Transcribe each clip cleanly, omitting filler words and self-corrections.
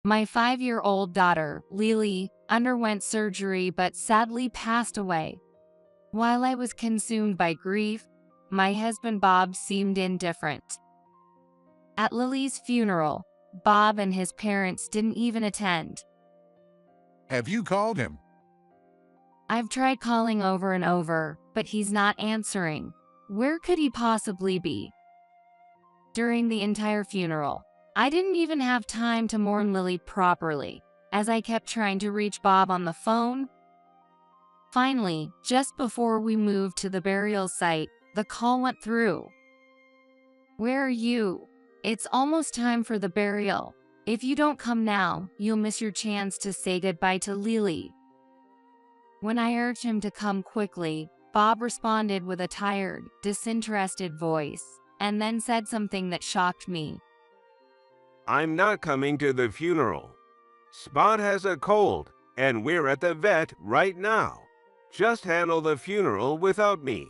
My 5-year-old daughter, Lily, underwent surgery but sadly passed away. While I was consumed by grief, my husband Bob seemed indifferent. At Lily's funeral, Bob and his parents didn't even attend. Have you called him? I've tried calling over and over, but he's not answering. Where could he possibly be? During the entire funeral, I didn't even have time to mourn Lily properly, as I kept trying to reach Bob on the phone. Finally, just before we moved to the burial site, the call went through. "Where are you? It's almost time for the burial. If you don't come now, you'll miss your chance to say goodbye to Lily." When I urged him to come quickly, Bob responded with a tired, disinterested voice, and then said something that shocked me. "I'm not coming to the funeral. Spot has a cold, and we're at the vet right now. Just handle the funeral without me.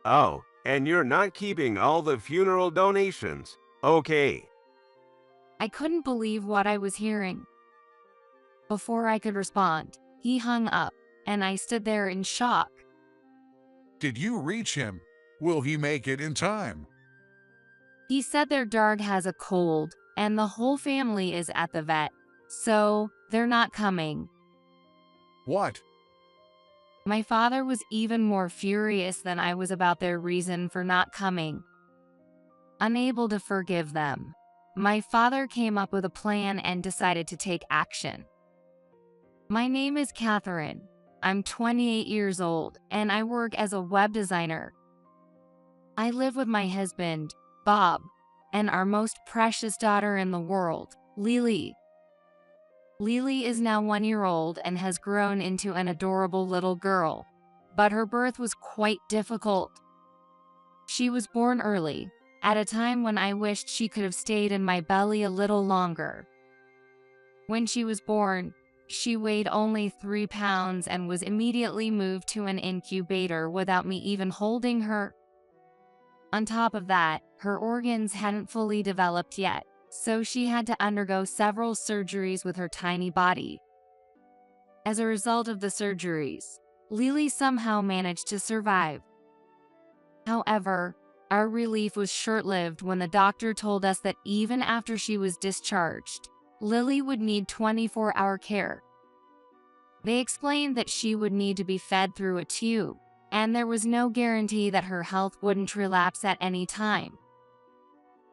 Oh, and you're not keeping all the funeral donations, okay?" I couldn't believe what I was hearing. Before I could respond, he hung up, and I stood there in shock. Did you reach him? Will he make it in time? He said their dog has a cold, and the whole family is at the vet, so they're not coming. What? My father was even more furious than I was about their reason for not coming. Unable to forgive them, my father came up with a plan and decided to take action. My name is Catherine. I'm 28 years old, and I work as a web designer. I live with my husband, Bob, and our most precious daughter in the world, Lily. Lily is now 1 year old and has grown into an adorable little girl, but her birth was quite difficult. She was born early, at a time when I wished she could have stayed in my belly a little longer. When she was born, she weighed only 3 pounds and was immediately moved to an incubator without me even holding her. On top of that, her organs hadn't fully developed yet, so she had to undergo several surgeries with her tiny body. As a result of the surgeries, Lily somehow managed to survive. However, our relief was short-lived when the doctor told us that even after she was discharged, Lily would need 24-hour care. They explained that she would need to be fed through a tube, and there was no guarantee that her health wouldn't relapse at any time.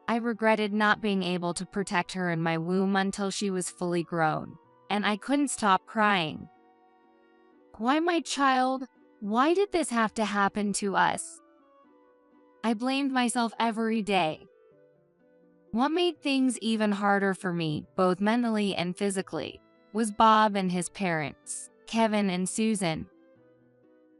I regretted not being able to protect her in my womb until she was fully grown, and I couldn't stop crying. Why, my child? Why did this have to happen to us? I blamed myself every day. What made things even harder for me, both mentally and physically, was Bob and his parents, Kevin and Susan.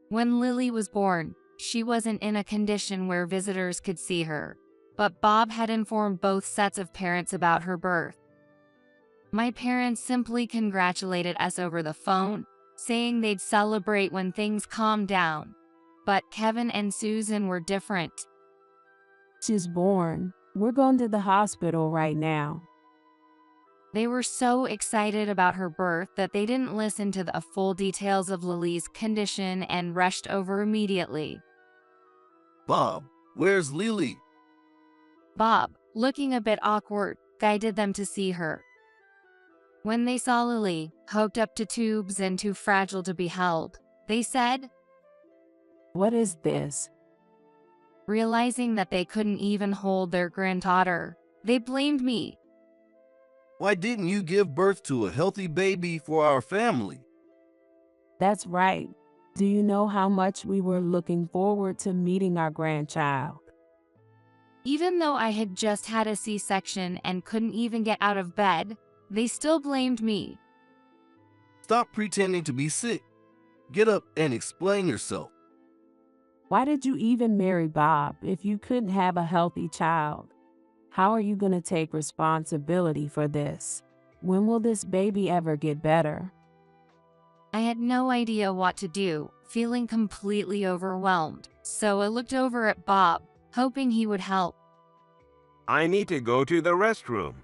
When Lily was born, she wasn't in a condition where visitors could see her, but Bob had informed both sets of parents about her birth. My parents simply congratulated us over the phone, saying they'd celebrate when things calmed down. But Kevin and Susan were different. "She's born. We're going to the hospital right now." They were so excited about her birth that they didn't listen to the full details of Lily's condition and rushed over immediately. "Bob, where's Lily?" Bob, looking a bit awkward, guided them to see her. When they saw Lily, hooked up to tubes and too fragile to be held, they said, "What is this?" Realizing that they couldn't even hold their granddaughter, they blamed me. "Why didn't you give birth to a healthy baby for our family?" "That's right. Do you know how much we were looking forward to meeting our grandchild?" Even though I had just had a C-section and couldn't even get out of bed, they still blamed me. "Stop pretending to be sick. Get up and explain yourself." "Why did you even marry Bob if you couldn't have a healthy child? How are you going to take responsibility for this? When will this baby ever get better?" I had no idea what to do, feeling completely overwhelmed, so I looked over at Bob, hoping he would help. "I need to go to the restroom."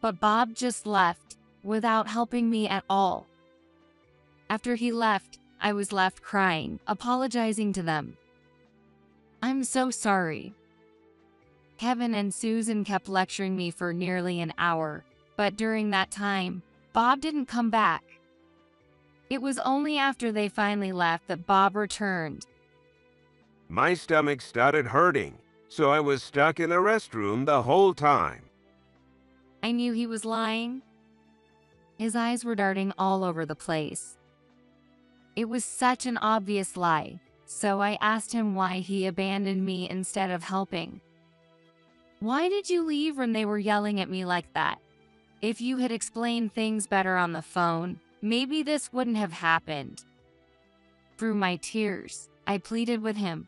But Bob just left, without helping me at all. After he left, I was left crying, apologizing to them. I'm so sorry. Kevin and Susan kept lecturing me for nearly an hour, but during that time, Bob didn't come back. It was only after they finally left that Bob returned. My stomach started hurting, so I was stuck in the restroom the whole time. I knew he was lying. His eyes were darting all over the place. It was such an obvious lie, so I asked him why he abandoned me instead of helping. Why did you leave when they were yelling at me like that? If you had explained things better on the phone, maybe this wouldn't have happened. Through my tears, I pleaded with him.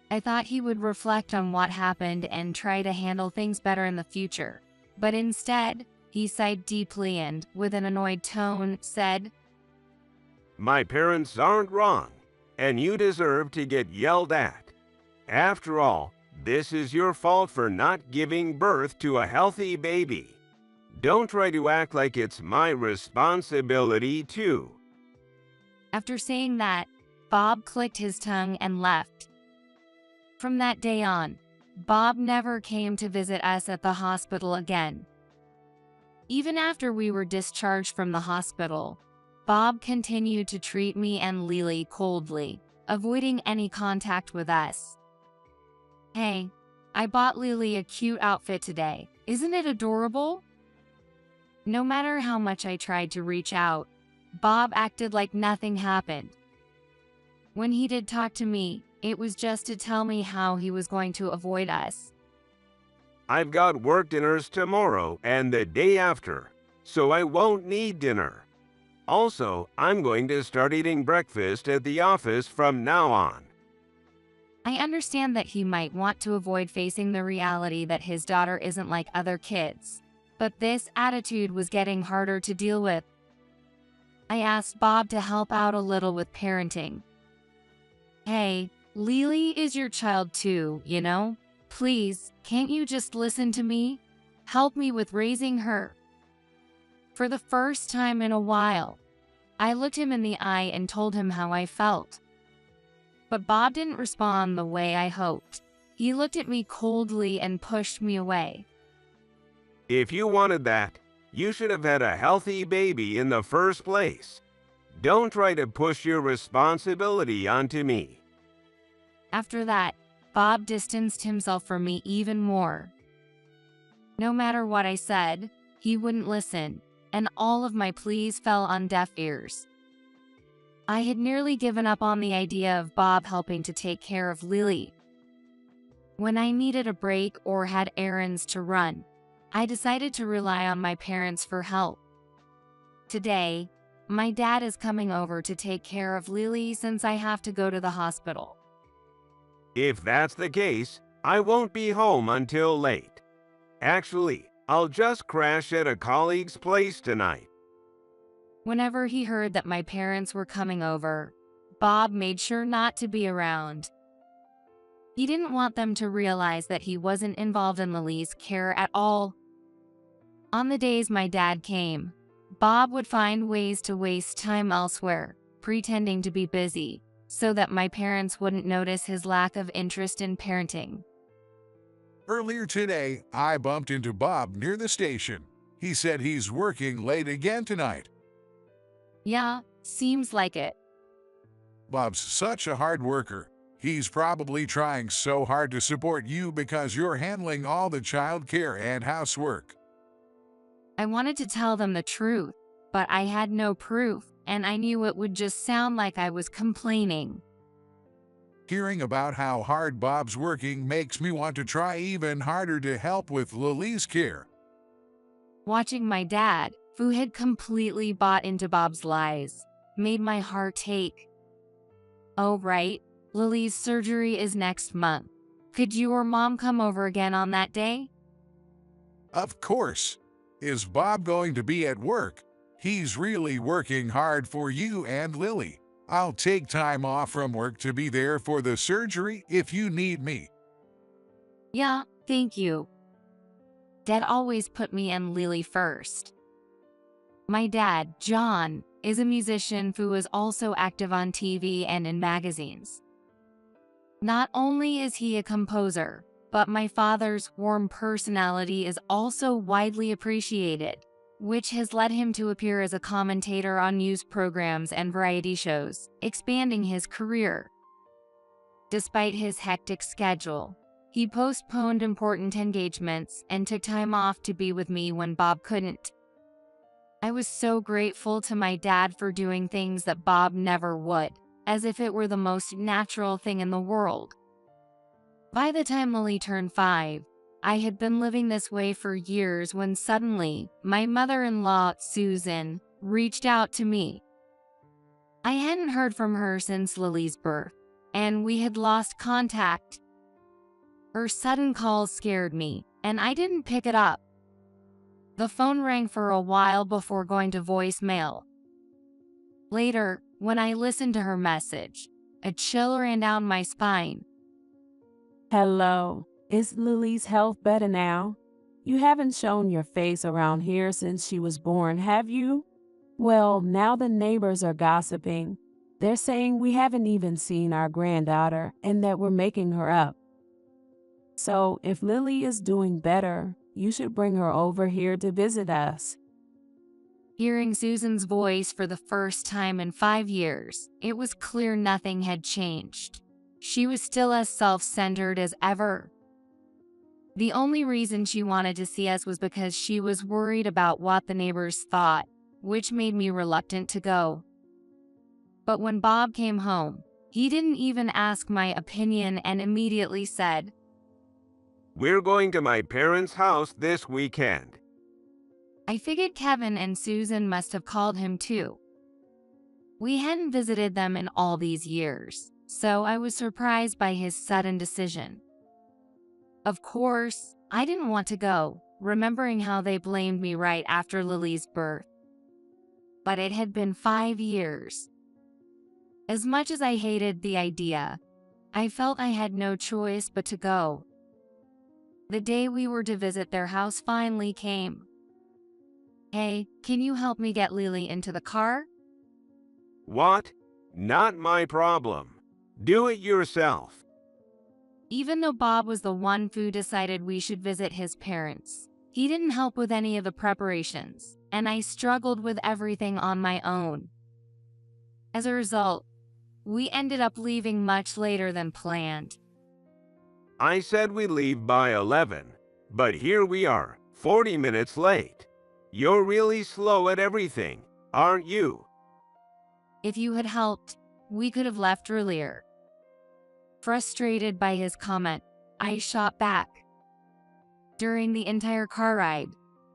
I thought he would reflect on what happened and try to handle things better in the future. But instead, he sighed deeply and, with an annoyed tone, said, My parents aren't wrong, and you deserve to get yelled at. After all, this is your fault for not giving birth to a healthy baby. Don't try to act like it's my responsibility too. After saying that, Bob clicked his tongue and left. From that day on, Bob never came to visit us at the hospital again. Even after we were discharged from the hospital, Bob continued to treat me and Lily coldly, avoiding any contact with us. Hey, I bought Lily a cute outfit today. Isn't it adorable? No matter how much I tried to reach out, Bob acted like nothing happened. When he did talk to me, it was just to tell me how he was going to avoid us. I've got work dinners tomorrow and the day after, so I won't need dinner. Also, I'm going to start eating breakfast at the office from now on. I understand that he might want to avoid facing the reality that his daughter isn't like other kids, but this attitude was getting harder to deal with. I asked Bob to help out a little with parenting. Hey, Lily is your child too, you know? Please, can't you just listen to me? Help me with raising her. For the first time in a while, I looked him in the eye and told him how I felt. But Bob didn't respond the way I hoped. He looked at me coldly and pushed me away. If you wanted that, you should have had a healthy baby in the first place. Don't try to push your responsibility onto me. After that, Bob distanced himself from me even more. No matter what I said, he wouldn't listen, and all of my pleas fell on deaf ears. I had nearly given up on the idea of Bob helping to take care of Lily. When I needed a break or had errands to run, I decided to rely on my parents for help. Today, my dad is coming over to take care of Lily since I have to go to the hospital. If that's the case, I won't be home until late. Actually, I'll just crash at a colleague's place tonight. Whenever he heard that my parents were coming over, Bob made sure not to be around. He didn't want them to realize that he wasn't involved in Lily's care at all. On the days my dad came, Bob would find ways to waste time elsewhere, pretending to be busy, so that my parents wouldn't notice his lack of interest in parenting. Earlier today, I bumped into Bob near the station. He said he's working late again tonight. Yeah, seems like it. Bob's such a hard worker. He's probably trying so hard to support you because you're handling all the child care and housework. I wanted to tell them the truth, but I had no proof, and I knew it would just sound like I was complaining. Hearing about how hard Bob's working makes me want to try even harder to help with Lily's care. Watching my dad, who had completely bought into Bob's lies, made my heart ache. Oh right, Lily's surgery is next month. Could you or Mom come over again on that day? Of course. Is Bob going to be at work? He's really working hard for you and Lily. I'll take time off from work to be there for the surgery if you need me. Yeah, thank you. Dad always put me and Lily first. My dad, John, is a musician who is also active on TV and in magazines. Not only is he a composer, but my father's warm personality is also widely appreciated, which has led him to appear as a commentator on news programs and variety shows, expanding his career. Despite his hectic schedule, he postponed important engagements and took time off to be with me when Bob couldn't. I was so grateful to my dad for doing things that Bob never would, as if it were the most natural thing in the world. By the time Lily turned 5, I had been living this way for years when suddenly, my mother-in-law, Susan, reached out to me. I hadn't heard from her since Lily's birth, and we had lost contact. Her sudden call scared me, and I didn't pick it up. The phone rang for a while before going to voicemail. Later, when I listened to her message, a chill ran down my spine. Hello, is Lily's health better now? You haven't shown your face around here since she was born, have you? Well, now the neighbors are gossiping. They're saying we haven't even seen our granddaughter and that we're making her up. So, if Lily is doing better, you should bring her over here to visit us. Hearing Susan's voice for the first time in 5 years, it was clear nothing had changed. She was still as self-centered as ever. The only reason she wanted to see us was because she was worried about what the neighbors thought, which made me reluctant to go. But when Bob came home, he didn't even ask my opinion and immediately said, We're going to my parents' house this weekend. I figured Kevin and Susan must have called him too. We hadn't visited them in all these years, so I was surprised by his sudden decision. Of course, I didn't want to go, remembering how they blamed me right after Lily's birth. But it had been 5 years. As much as I hated the idea, I felt I had no choice but to go. The day we were to visit their house finally came. Hey, can you help me get Lily into the car? What? Not my problem. Do it yourself. Even though Bob was the one who decided we should visit his parents, he didn't help with any of the preparations, and I struggled with everything on my own. As a result, we ended up leaving much later than planned. I said we leave by 11, but here we are, 40 minutes late. You're really slow at everything, aren't you? If you had helped, we could have left earlier. Frustrated by his comment, I shot back. During the entire car ride,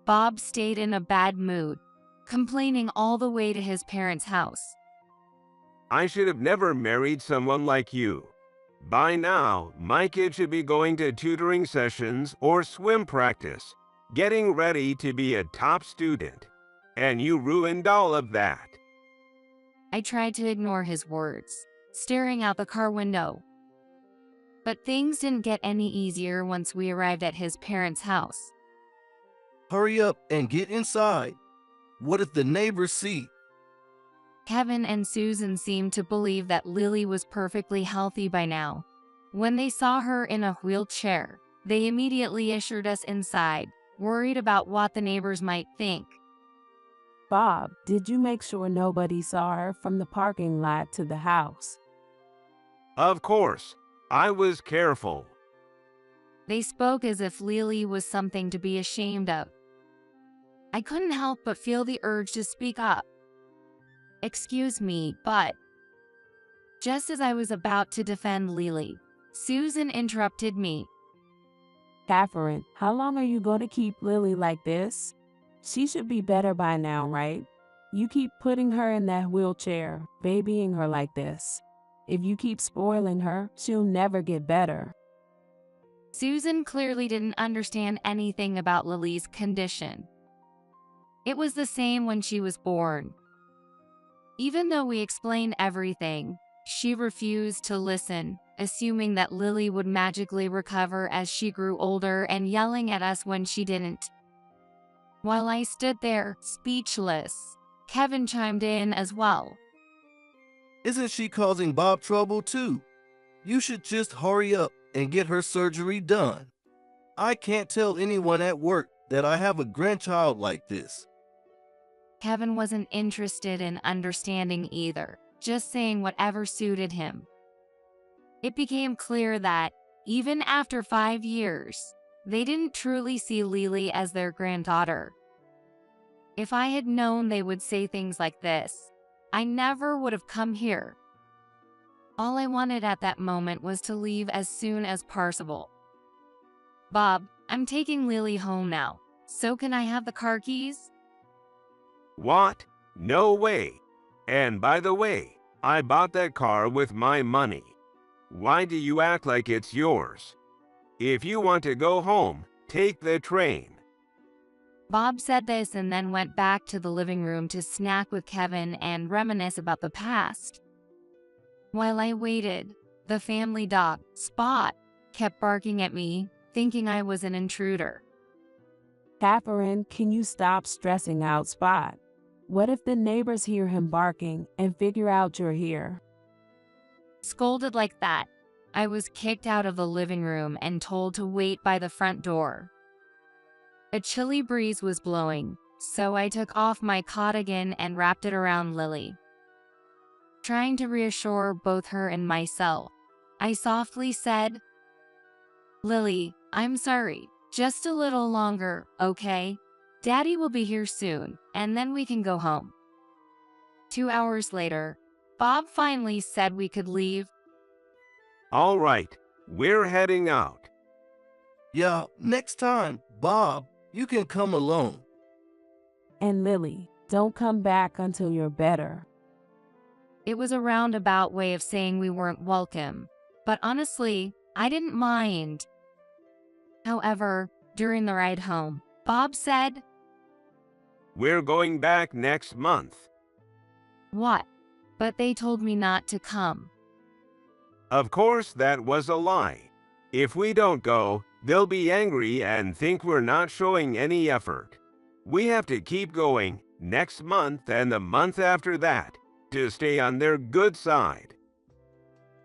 Bob stayed in a bad mood, complaining all the way to his parents' house. I should have never married someone like you. By now, my kid should be going to tutoring sessions or swim practice, getting ready to be a top student. And you ruined all of that. I tried to ignore his words, staring out the car window. But things didn't get any easier once we arrived at his parents' house. Hurry up and get inside. What if the neighbors see? Kevin and Susan seemed to believe that Lily was perfectly healthy by now. When they saw her in a wheelchair, they immediately ushered us inside, worried about what the neighbors might think. Bob, did you make sure nobody saw her from the parking lot to the house? Of course, I was careful. They spoke as if Lily was something to be ashamed of. I couldn't help but feel the urge to speak up. Excuse me, but... Just as I was about to defend Lily, Susan interrupted me. Catherine, how long are you going to keep Lily like this? She should be better by now, right? You keep putting her in that wheelchair, babying her like this. If you keep spoiling her, she'll never get better. Susan clearly didn't understand anything about Lily's condition. It was the same when she was born. Even though we explained everything, she refused to listen, assuming that Lily would magically recover as she grew older and yelling at us when she didn't. While I stood there, speechless, Kevin chimed in as well. Isn't she causing Bob trouble too? You should just hurry up and get her surgery done. I can't tell anyone at work that I have a grandchild like this. Kevin wasn't interested in understanding either, just saying whatever suited him. It became clear that, even after 5 years, they didn't truly see Lily as their granddaughter. If I had known they would say things like this, I never would have come here. All I wanted at that moment was to leave as soon as possible. Bob, I'm taking Lily home now, so can I have the car keys? What? No way. And by the way, I bought that car with my money. Why do you act like it's yours? If you want to go home, take the train. Bob said this and then went back to the living room to snack with Kevin and reminisce about the past. While I waited, the family dog, Spot, kept barking at me, thinking I was an intruder. Catherine, can you stop stressing out Spot? What if the neighbors hear him barking and figure out you're here? Scolded like that, I was kicked out of the living room and told to wait by the front door. A chilly breeze was blowing, so I took off my cardigan and wrapped it around Lily. Trying to reassure both her and myself, I softly said, "Lily, I'm sorry, just a little longer, okay? Daddy will be here soon, and then we can go home." 2 hours later, Bob finally said we could leave. All right, we're heading out. Yeah, next time, Bob, you can come alone. And Lily, don't come back until you're better. It was a roundabout way of saying we weren't welcome, but honestly, I didn't mind. However, during the ride home, Bob said, We're going back next month. "What? But they told me not to come." Of course, that was a lie. If we don't go, they'll be angry and think we're not showing any effort. We have to keep going next month and the month after that to stay on their good side.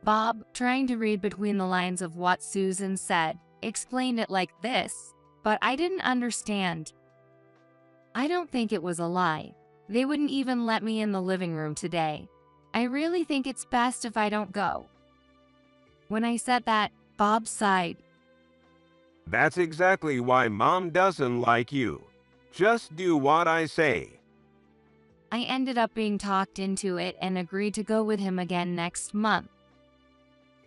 Bob, trying to read between the lines of what Susan said, explained it like this, but I didn't understand. I don't think it was a lie. They wouldn't even let me in the living room today. I really think it's best if I don't go. When I said that, Bob sighed. That's exactly why Mom doesn't like you. Just do what I say. I ended up being talked into it and agreed to go with him again next month.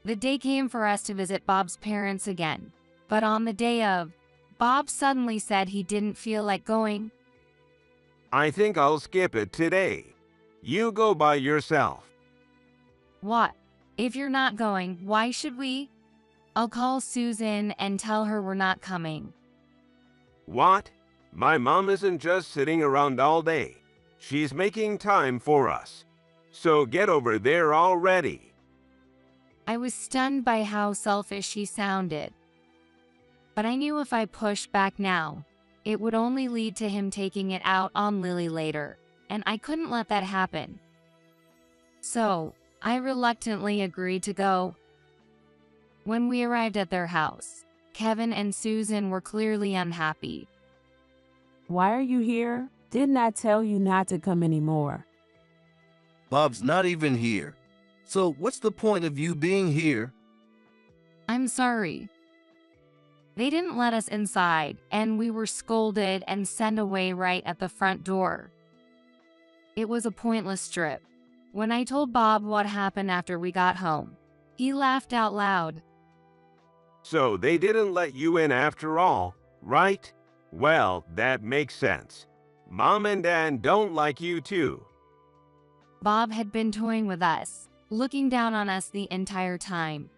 The day came for us to visit Bob's parents again, but on the day of, Bob suddenly said he didn't feel like going. I think I'll skip it today. You go by yourself. What? If you're not going, why should we? I'll call Susan and tell her we're not coming. What? My mom isn't just sitting around all day. She's making time for us. So get over there already. I was stunned by how selfish he sounded. But I knew if I pushed back now, it would only lead to him taking it out on Lily later, and I couldn't let that happen. So, I reluctantly agreed to go. When we arrived at their house, Kevin and Susan were clearly unhappy. Why are you here? Didn't I tell you not to come anymore? Bob's not even here. So what's the point of you being here? I'm sorry. They didn't let us inside, and we were scolded and sent away right at the front door. It was a pointless trip. When I told Bob what happened after we got home, he laughed out loud. So they didn't let you in after all, right? Well, that makes sense. Mom and Dad don't like you too. Bob had been toying with us, looking down on us the entire time.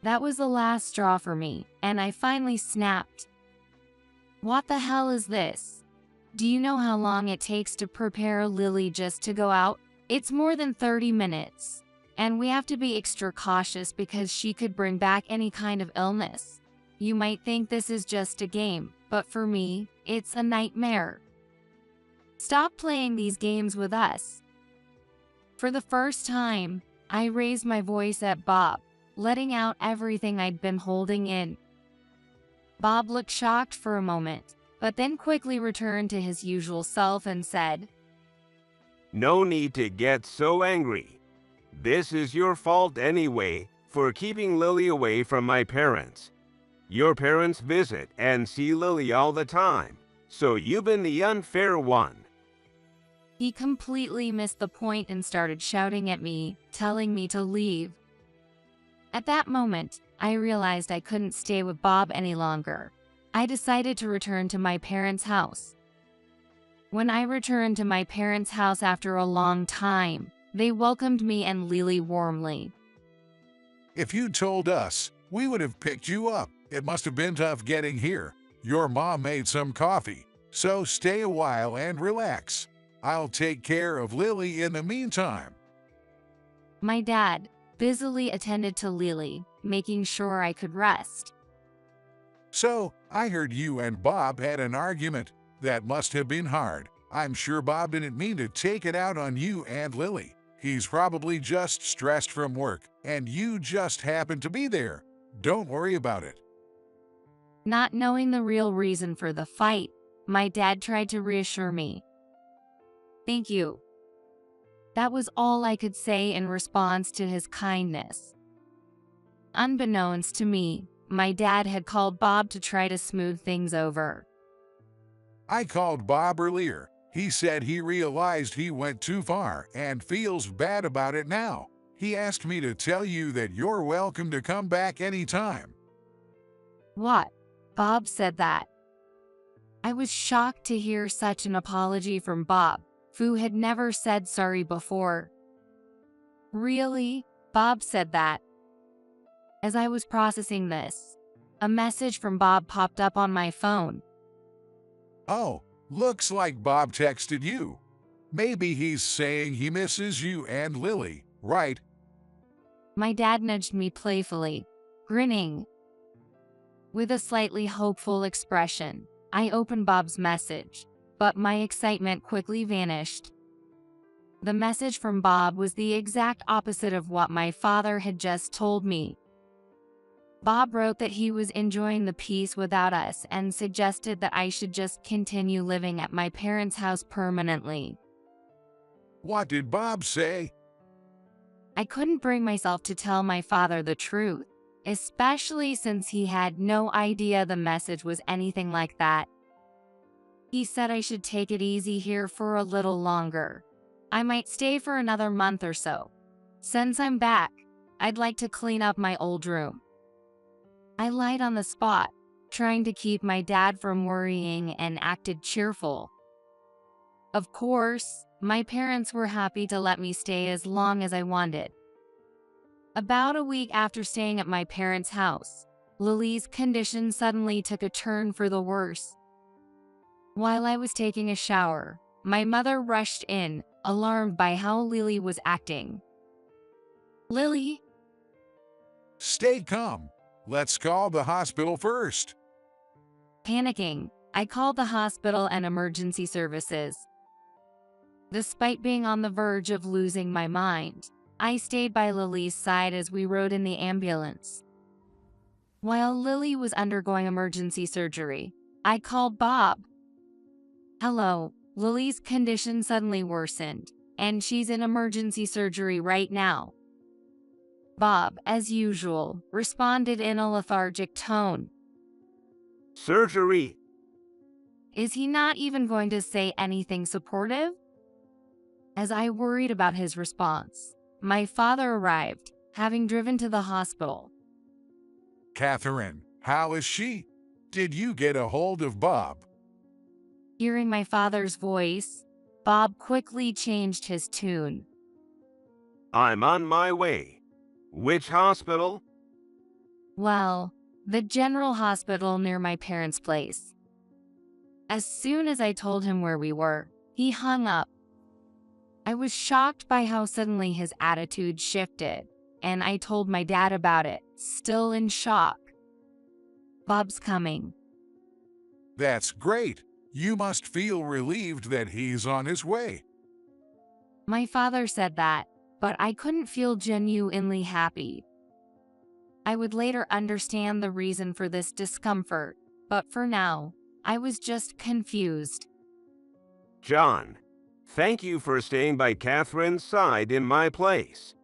That was the last straw for me, and I finally snapped. What the hell is this? Do you know how long it takes to prepare Lily just to go out? It's more than 30 minutes. And we have to be extra cautious because she could bring back any kind of illness. You might think this is just a game, but for me, it's a nightmare. Stop playing these games with us. For the first time, I raised my voice at Bob, letting out everything I'd been holding in. Bob looked shocked for a moment, but then quickly returned to his usual self and said, No need to get so angry. This is your fault anyway for keeping Lily away from my parents. Your parents visit and see Lily all the time, so you've been the unfair one. He completely missed the point and started shouting at me, telling me to leave. At that moment, I realized I couldn't stay with Bob any longer. I decided to return to my parents' house. When I returned to my parents' house after a long time, they welcomed me and Lily warmly. If you told us, we would have picked you up. It must have been tough getting here. Your mom made some coffee, so stay a while and relax. I'll take care of Lily in the meantime. My dad busily attended to Lily, making sure I could rest. So, I heard you and Bob had an argument. That must have been hard. I'm sure Bob didn't mean to take it out on you and Lily. He's probably just stressed from work, and you just happened to be there. Don't worry about it. Not knowing the real reason for the fight, my dad tried to reassure me. Thank you. That was all I could say in response to his kindness. Unbeknownst to me, my dad had called Bob to try to smooth things over. I called Bob earlier. He said he realized he went too far and feels bad about it now. He asked me to tell you that you're welcome to come back anytime. What? Bob said that. I was shocked to hear such an apology from Bob, who had never said sorry before. Really? Bob said that. As I was processing this, a message from Bob popped up on my phone. Oh, looks like Bob texted you. Maybe he's saying he misses you and Lily, right? My dad nudged me playfully, grinning. With a slightly hopeful expression, I opened Bob's message, but my excitement quickly vanished. The message from Bob was the exact opposite of what my father had just told me. Bob wrote that he was enjoying the peace without us and suggested that I should just continue living at my parents' house permanently. What did Bob say? I couldn't bring myself to tell my father the truth, especially since he had no idea the message was anything like that. He said I should take it easy here for a little longer. I might stay for another month or so. Since I'm back, I'd like to clean up my old room. I lied on the spot, trying to keep my dad from worrying, and acted cheerful. Of course, my parents were happy to let me stay as long as I wanted. About a week after staying at my parents' house, Lily's condition suddenly took a turn for the worse. While I was taking a shower, my mother rushed in, alarmed by how Lily was acting. Lily? Stay calm. Let's call the hospital first. Panicking, I called the hospital and emergency services. Despite being on the verge of losing my mind, I stayed by Lily's side as we rode in the ambulance. While Lily was undergoing emergency surgery, I called Bob. Hello, Lily's condition suddenly worsened, and she's in emergency surgery right now. Bob, as usual, responded in a lethargic tone. Surgery. Is he not even going to say anything supportive? As I worried about his response, my father arrived, having driven to the hospital. Catherine, how is she? Did you get a hold of Bob? Hearing my father's voice, Bob quickly changed his tune. I'm on my way. Which hospital? Well, the general hospital near my parents' place. As soon as I told him where we were, he hung up. I was shocked by how suddenly his attitude shifted, and I told my dad about it, still in shock. Bob's coming. That's great. You must feel relieved that he's on his way. My father said that, but I couldn't feel genuinely happy. I would later understand the reason for this discomfort, but for now, I was just confused. John, thank you for staying by Catherine's side in my place.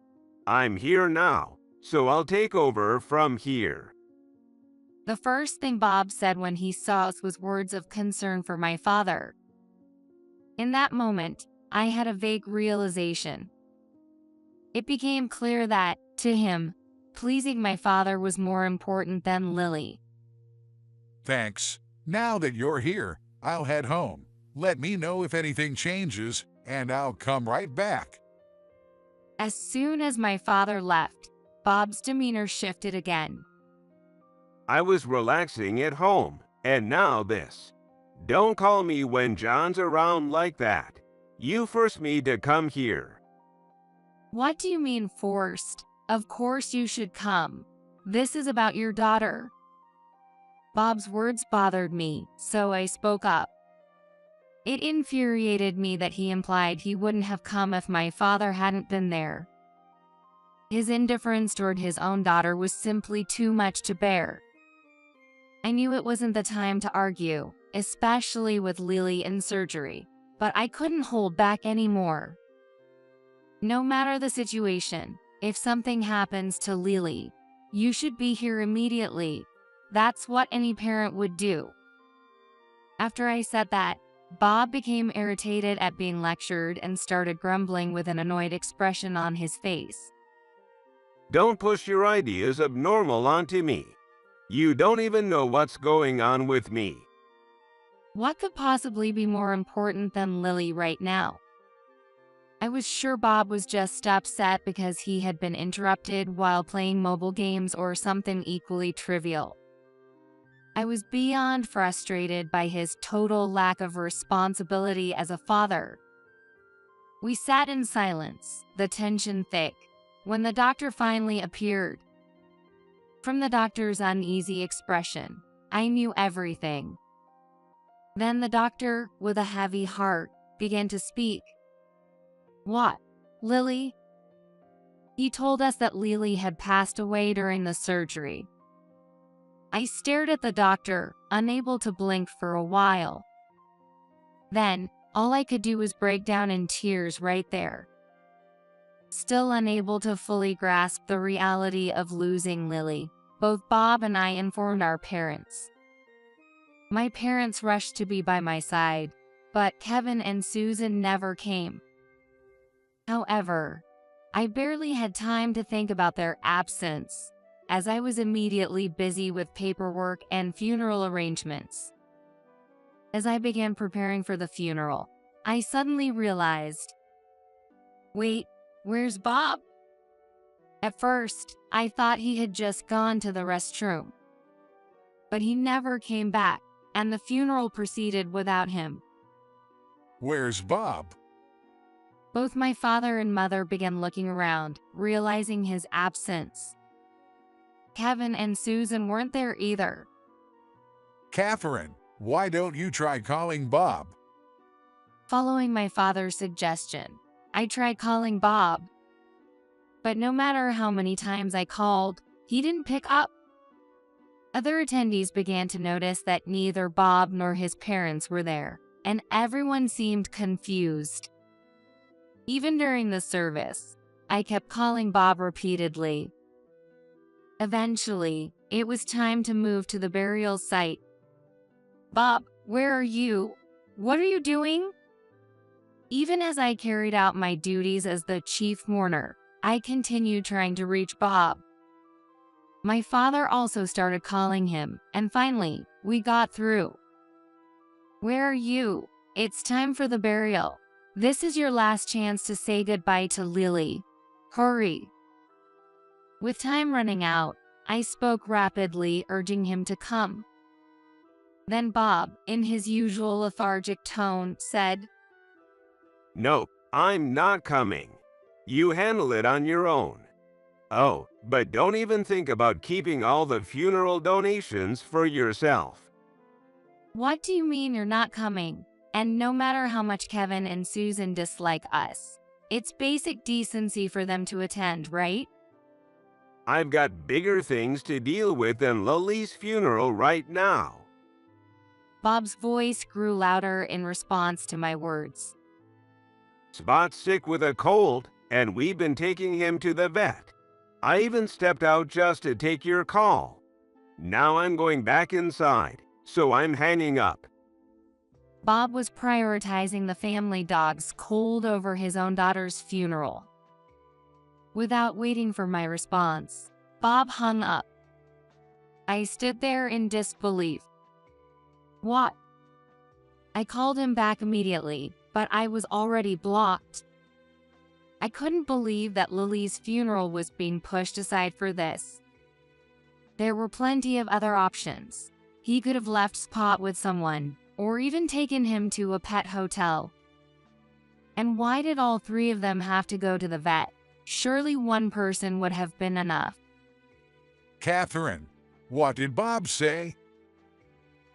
I'm here now, so I'll take over from here. The first thing Bob said when he saw us was words of concern for my father. In that moment, I had a vague realization. It became clear that, to him, pleasing my father was more important than Lily. Thanks. Now that you're here, I'll head home. Let me know if anything changes, and I'll come right back. As soon as my father left, Bob's demeanor shifted again. I was relaxing at home, and now this. Don't call me when John's around like that. You forced me to come here. What do you mean forced? Of course you should come. This is about your daughter. Bob's words bothered me, so I spoke up. It infuriated me that he implied he wouldn't have come if my father hadn't been there. His indifference toward his own daughter was simply too much to bear. I knew it wasn't the time to argue, especially with Lily in surgery, but I couldn't hold back anymore. No matter the situation, if something happens to Lily, you should be here immediately. That's what any parent would do. After I said that, Bob became irritated at being lectured and started grumbling with an annoyed expression on his face. Don't push your ideas abnormal onto me. You don't even know what's going on with me. What could possibly be more important than Lily right now? I was sure Bob was just upset because he had been interrupted while playing mobile games or something equally trivial. I was beyond frustrated by his total lack of responsibility as a father. We sat in silence, the tension thick, when the doctor finally appeared. From the doctor's uneasy expression, I knew everything. Then the doctor, with a heavy heart, began to speak. What? Lily? He told us that Lily had passed away during the surgery. I stared at the doctor, unable to blink for a while. Then, all I could do was break down in tears right there. Still unable to fully grasp the reality of losing Lily, both Bob and I informed our parents. My parents rushed to be by my side, but Kevin and Susan never came. However, I barely had time to think about their absence, as I was immediately busy with paperwork and funeral arrangements. As I began preparing for the funeral, I suddenly realized, wait, where's Bob? At first, I thought he had just gone to the restroom. But he never came back, and the funeral proceeded without him. Where's Bob? Both my father and mother began looking around, realizing his absence. Kevin and Susan weren't there either. Catherine, why don't you try calling Bob? Following my father's suggestion, I tried calling Bob. But no matter how many times I called, he didn't pick up. Other attendees began to notice that neither Bob nor his parents were there, and everyone seemed confused. Even during the service, I kept calling Bob repeatedly. Eventually, it was time to move to the burial site. Bob, where are you? What are you doing? Even as I carried out my duties as the chief mourner, I continued trying to reach Bob. My father also started calling him, and finally, we got through. Where are you? It's time for the burial. This is your last chance to say goodbye to Lily. Hurry. With time running out, I spoke rapidly, urging him to come. Then Bob, in his usual lethargic tone, said, No, I'm not coming. You handle it on your own. Oh, but don't even think about keeping all the funeral donations for yourself. What do you mean you're not coming? And no matter how much Kevin and Susan dislike us, it's basic decency for them to attend, right? I've got bigger things to deal with than Lily's funeral right now. Bob's voice grew louder in response to my words. Spot's sick with a cold, and we've been taking him to the vet. I even stepped out just to take your call. Now I'm going back inside, so I'm hanging up. Bob was prioritizing the family dog's cold over his own daughter's funeral. Without waiting for my response, Bob hung up. I stood there in disbelief. What? I called him back immediately, but I was already blocked. I couldn't believe that Lily's funeral was being pushed aside for this. There were plenty of other options. He could have left Spot with someone, or even taken him to a pet hotel. And why did all three of them have to go to the vet? Surely one person would have been enough. Catherine, what did Bob say?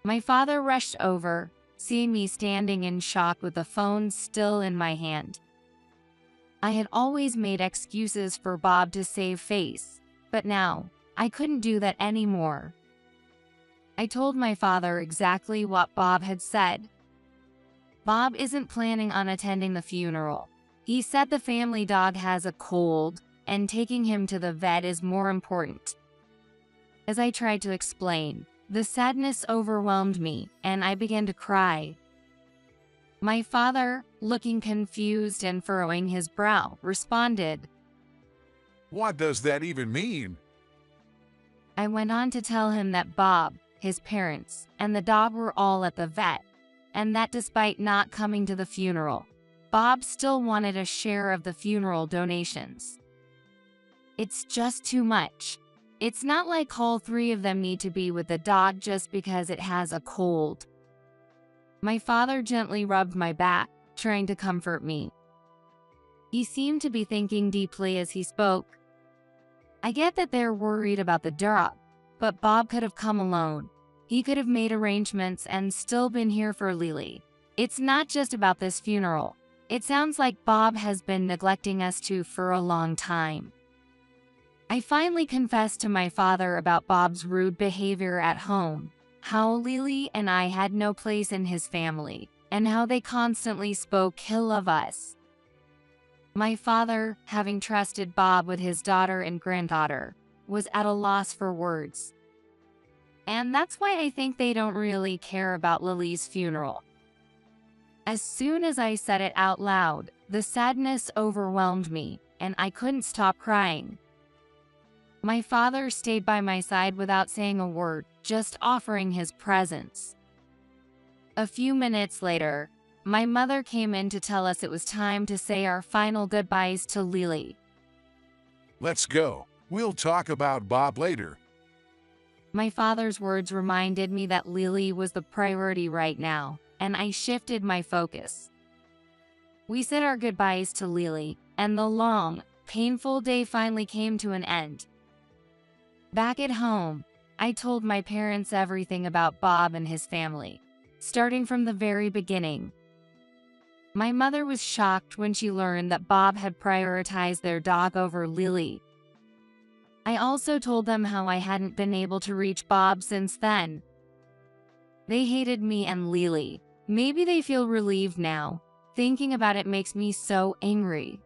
My father rushed over, seeing me standing in shock with the phone still in my hand. I had always made excuses for Bob to save face, but now I couldn't do that anymore. I told my father exactly what Bob had said. Bob isn't planning on attending the funeral. He said the family dog has a cold, and taking him to the vet is more important. As I tried to explain, the sadness overwhelmed me, and I began to cry. My father, looking confused and furrowing his brow, responded. What does that even mean? I went on to tell him that Bob, his parents, and the dog were all at the vet, and that despite not coming to the funeral, Bob still wanted a share of the funeral donations. It's just too much. It's not like all three of them need to be with the dog just because it has a cold. My father gently rubbed my back, trying to comfort me. He seemed to be thinking deeply as he spoke. I get that they're worried about the dog, but Bob could have come alone. He could have made arrangements and still been here for Lily. It's not just about this funeral. It sounds like Bob has been neglecting us too for a long time. I finally confessed to my father about Bob's rude behavior at home, how Lily and I had no place in his family, and how they constantly spoke ill of us. My father, having trusted Bob with his daughter and granddaughter, was at a loss for words. And that's why I think they don't really care about Lily's funeral. As soon as I said it out loud, the sadness overwhelmed me, and I couldn't stop crying. My father stayed by my side without saying a word, just offering his presence. A few minutes later, my mother came in to tell us it was time to say our final goodbyes to Lily. Let's go. We'll talk about Bob later. My father's words reminded me that Lily was the priority right now, and I shifted my focus. We said our goodbyes to Lily, and the long, painful day finally came to an end. Back at home, I told my parents everything about Bob and his family, starting from the very beginning. My mother was shocked when she learned that Bob had prioritized their dog over Lily. I also told them how I hadn't been able to reach Bob since then. They hated me and Lily. Maybe they feel relieved now. Thinking about it makes me so angry.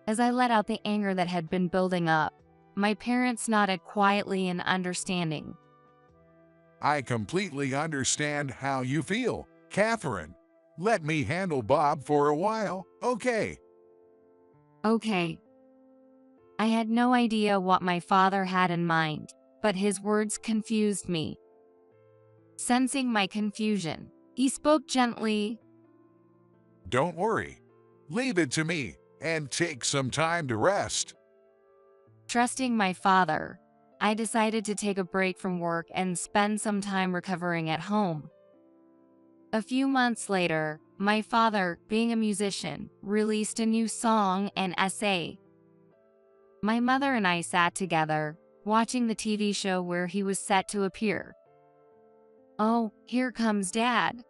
As I let out the anger that had been building up, my parents nodded quietly in understanding. I completely understand how you feel, Catherine. Let me handle Bob for a while, okay? Okay. I had no idea what my father had in mind, but his words confused me. Sensing my confusion, he spoke gently. Don't worry. Leave it to me and take some time to rest. Trusting my father, I decided to take a break from work and spend some time recovering at home. A few months later, my father, being a musician, released a new song and essay. My mother and I sat together, watching the TV show where he was set to appear. "Oh, here comes Dad."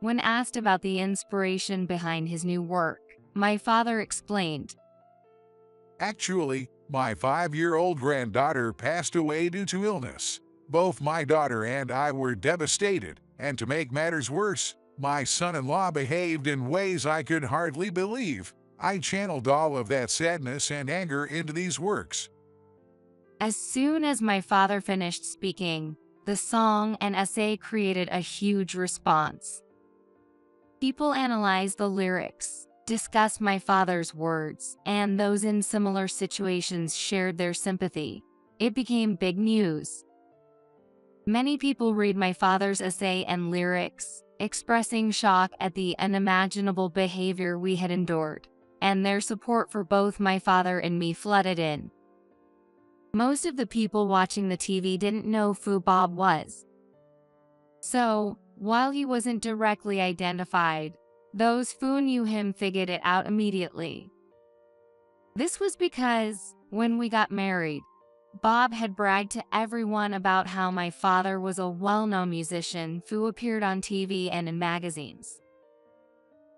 When asked about the inspiration behind his new work, my father explained, Actually, my 5-year-old granddaughter passed away due to illness. Both my daughter and I were devastated, and to make matters worse, my son-in-law behaved in ways I could hardly believe. I channeled all of that sadness and anger into these works. As soon as my father finished speaking, the song and essay created a huge response. People analyzed the lyrics, discussed my father's words, and those in similar situations shared their sympathy. It became big news. Many people read my father's essay and lyrics, expressing shock at the unimaginable behavior we had endured, and their support for both my father and me flooded in. Most of the people watching the TV didn't know who Bob was. So, while he wasn't directly identified, those who knew him figured it out immediately. This was because, when we got married, Bob had bragged to everyone about how my father was a well-known musician who appeared on TV and in magazines.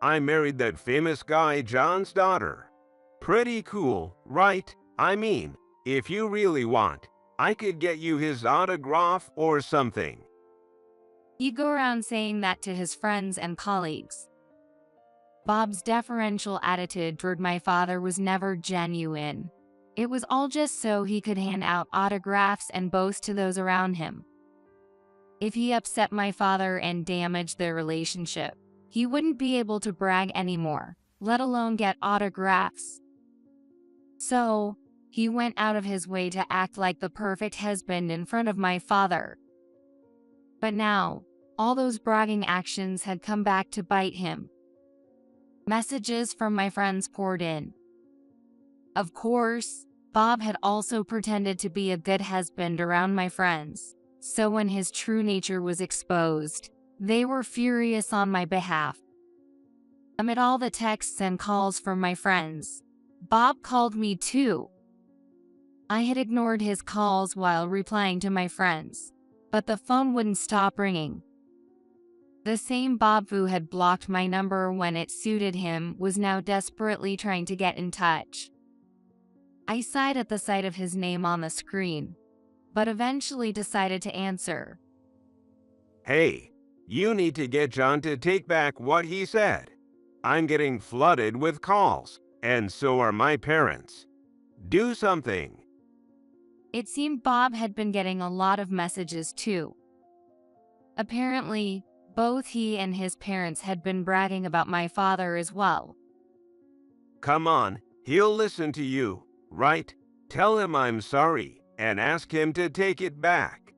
I married that famous guy John's daughter. Pretty cool, right? I mean, if you really want, I could get you his autograph or something. He'd go around saying that to his friends and colleagues. Bob's deferential attitude toward my father was never genuine. It was all just so he could hand out autographs and boast to those around him. If he upset my father and damaged their relationship, he wouldn't be able to brag anymore, let alone get autographs. So, he went out of his way to act like the perfect husband in front of my father. But now, all those bragging actions had come back to bite him. Messages from my friends poured in. Of course, Bob had also pretended to be a good husband around my friends, so when his true nature was exposed, they were furious on my behalf. Amid all the texts and calls from my friends, Bob called me too. I had ignored his calls while replying to my friends, but the phone wouldn't stop ringing. The same Bob who had blocked my number when it suited him was now desperately trying to get in touch. I sighed at the sight of his name on the screen, but eventually decided to answer. Hey, you need to get John to take back what he said. I'm getting flooded with calls, and so are my parents. Do something. It seemed Bob had been getting a lot of messages too. Apparently, both he and his parents had been bragging about my father as well. Come on, he'll listen to you, right? Tell him I'm sorry and ask him to take it back.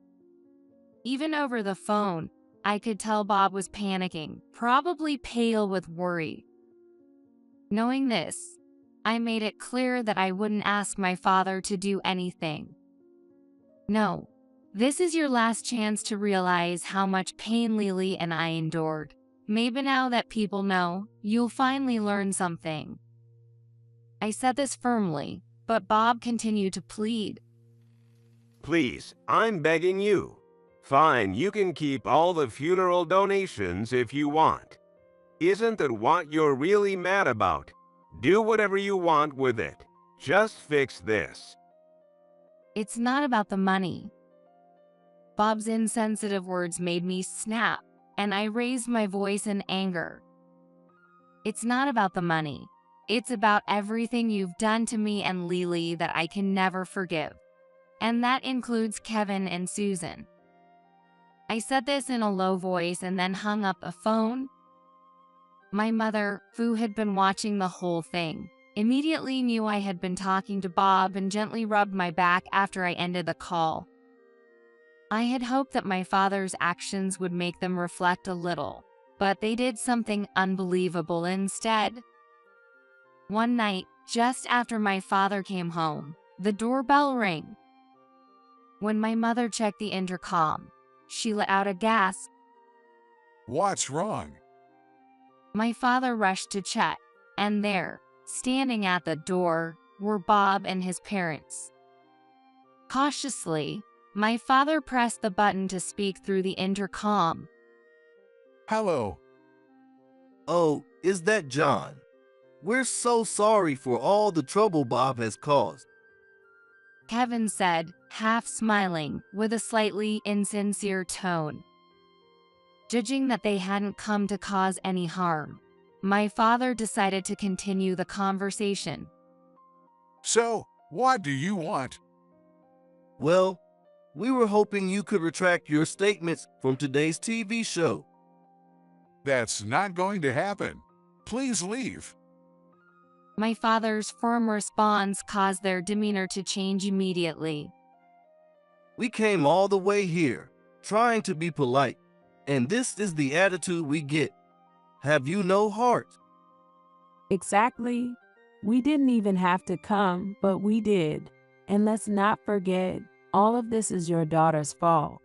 Even over the phone, I could tell Bob was panicking, probably pale with worry. Knowing this, I made it clear that I wouldn't ask my father to do anything. No, this is your last chance to realize how much pain Lily and I endured. Maybe now that people know, you'll finally learn something. I said this firmly, but Bob continued to plead. Please, I'm begging you. Fine, you can keep all the funeral donations if you want. Isn't that what you're really mad about? Do whatever you want with it. Just fix this. It's not about the money. Bob's insensitive words made me snap, and I raised my voice in anger. It's not about the money. It's about everything you've done to me and Lily that I can never forgive. And that includes Kevin and Susan. I said this in a low voice and then hung up the phone. My mother, who had been watching the whole thing, immediately knew I had been talking to Bob and gently rubbed my back after I ended the call. I had hoped that my father's actions would make them reflect a little, but they did something unbelievable instead. One night, just after my father came home, the doorbell rang. When my mother checked the intercom, she let out a gasp. What's wrong? My father rushed to check, and there, standing at the door, were Bob and his parents. Cautiously, my father pressed the button to speak through the intercom. Hello. Oh, is that John? We're so sorry for all the trouble Bob has caused. Kevin said, half smiling, with a slightly insincere tone. Judging that they hadn't come to cause any harm, my father decided to continue the conversation. So, what do you want? Well, we were hoping you could retract your statements from today's TV show. That's not going to happen. Please leave. My father's firm response caused their demeanor to change immediately. We came all the way here, trying to be polite, and this is the attitude we get. Have you no heart? Exactly. We didn't even have to come, but we did. And let's not forget, all of this is your daughter's fault.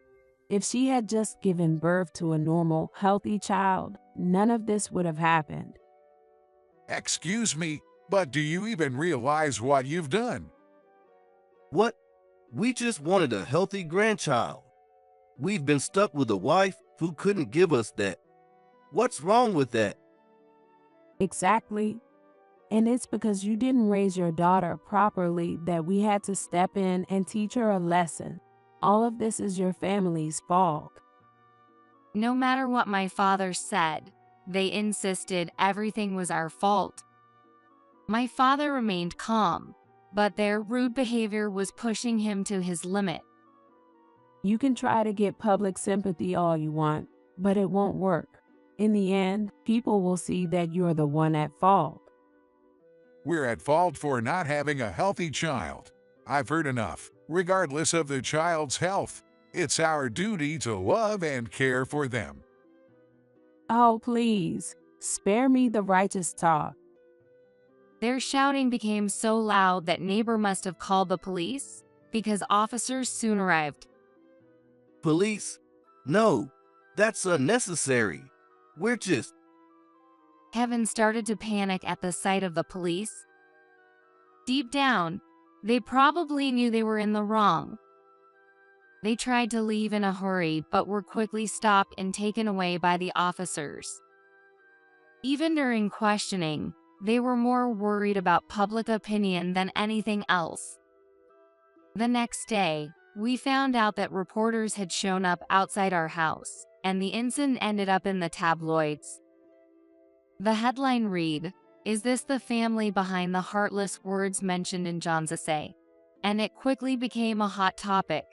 If she had just given birth to a normal, healthy child, none of this would have happened. Excuse me, but do you even realize what you've done? What? We just wanted a healthy grandchild. We've been stuck with a wife who couldn't give us that. What's wrong with that? Exactly. And it's because you didn't raise your daughter properly that we had to step in and teach her a lesson. All of this is your family's fault. No matter what my father said, they insisted everything was our fault. My father remained calm, but their rude behavior was pushing him to his limit. You can try to get public sympathy all you want, but it won't work. In the end, people will see that you're the one at fault. We're at fault for not having a healthy child. I've heard enough. Regardless of the child's health, it's our duty to love and care for them. Oh, please, spare me the righteous talk. Their shouting became so loud that neighbor must have called the police, because officers soon arrived. Police? No, that's unnecessary. We're just... Kevin started to panic at the sight of the police. Deep down, they probably knew they were in the wrong. They tried to leave in a hurry but were quickly stopped and taken away by the officers. Even during questioning, they were more worried about public opinion than anything else. The next day, we found out that reporters had shown up outside our house, and the incident ended up in the tabloids. The headline read, "Is this the family behind the heartless words mentioned in John's essay?" And it quickly became a hot topic.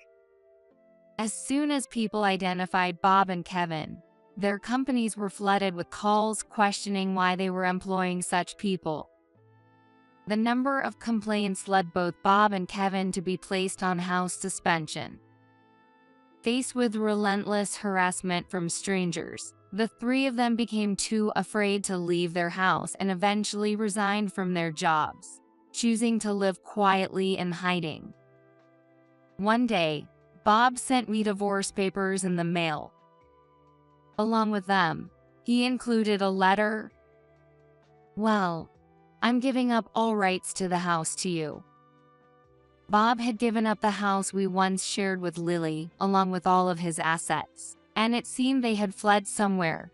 As soon as people identified Bob and Kevin, their companies were flooded with calls questioning why they were employing such people. The number of complaints led both Bob and Kevin to be placed on house suspension. Faced with relentless harassment from strangers, the three of them became too afraid to leave their house and eventually resigned from their jobs, choosing to live quietly in hiding. One day, Bob sent me divorce papers in the mail. Along with them, he included a letter. "Well, I'm giving up all rights to the house to you." Bob had given up the house we once shared with Lily, along with all of his assets, and it seemed they had fled somewhere.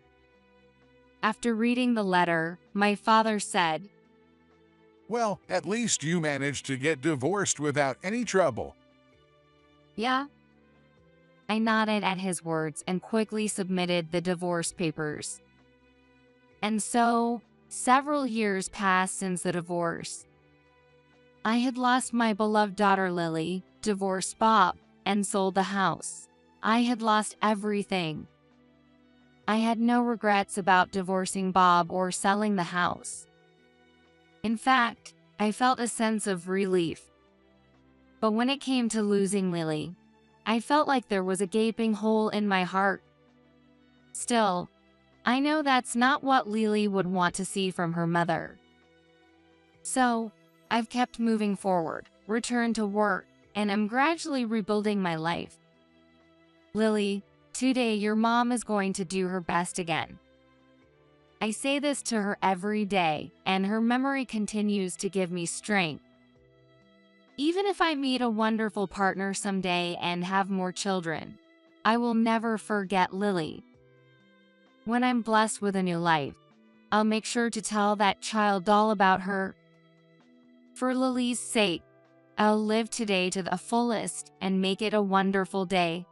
After reading the letter, my father said, Well, at least you managed to get divorced without any trouble. "Yeah?" I nodded at his words and quickly submitted the divorce papers. And so, several years passed since the divorce. I had lost my beloved daughter Lily, divorced Bob, and sold the house. I had lost everything. I had no regrets about divorcing Bob or selling the house. In fact, I felt a sense of relief. But when it came to losing Lily, I felt like there was a gaping hole in my heart. Still, I know that's not what Lily would want to see from her mother. So, I've kept moving forward, returned to work, and am gradually rebuilding my life. Lily, today your mom is going to do her best again. I say this to her every day, and her memory continues to give me strength. Even if I meet a wonderful partner someday and have more children, I will never forget Lily. When I'm blessed with a new life, I'll make sure to tell that child all about her. For Lily's sake, I'll live today to the fullest and make it a wonderful day.